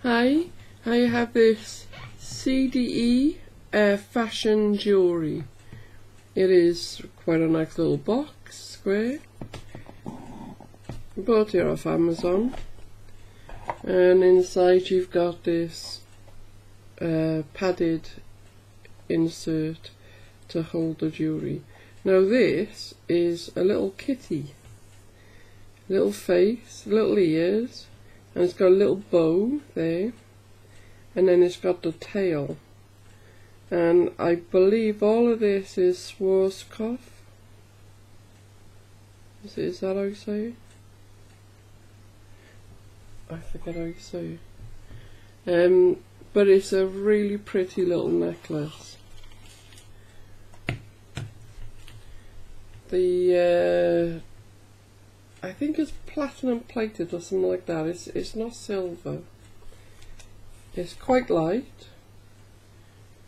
Hi, I have this CDE fashion jewellery. It is quite a nice little box, square. Bought it off Amazon, and inside you've got this padded insert to hold the jewellery. Now this is a little kitty, little face, little ears, and it's got a little bow there, and then it's got the tail, and I believe all of this is Swarovski. Is that how you say it? I forget how you say it. But it's a really pretty little necklace. I think it's platinum plated or something like that. It's not silver. It's quite light.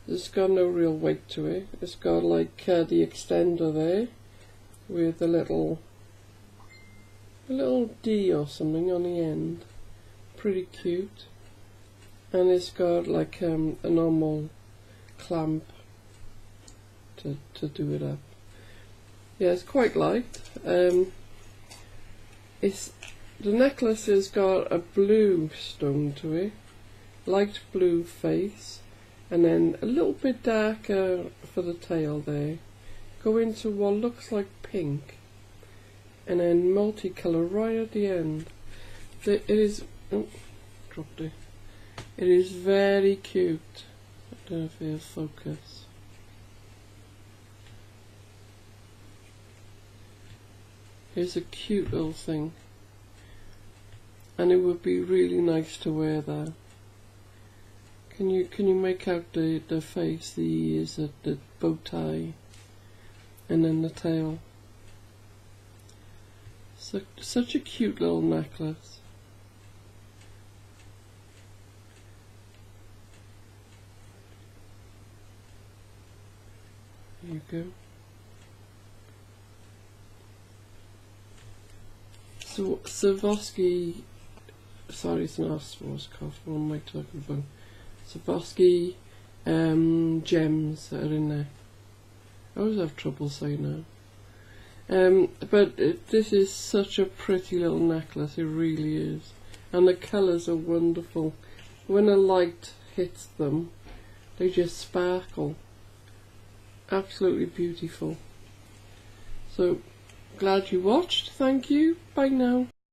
It's got no real weight to it. It's got like the extender there with a little D or something on the end. Pretty cute. And it's got like a normal clamp to do it up. Yeah, it's quite light. The necklace has got a blue stone to it, light blue face, and then a little bit darker for the tail there. Go into what looks like pink, and then multicolour right at the end. It is, oh, dropped it. It is very cute. I don't know if it'll focus. Here's a cute little thing, and it would be really nice to wear that. Can you make out the face, the ears, the bow tie, and then the tail? Such a cute little necklace. There you go. So Swarovski, sorry, it's not Swarovski, what am I talking about? Swarovski gems that are in there. I always have trouble saying that. But this is such a pretty little necklace, it really is. And the colours are wonderful. When a light hits them, they just sparkle. Absolutely beautiful. So, glad you watched. Thank you. Bye now.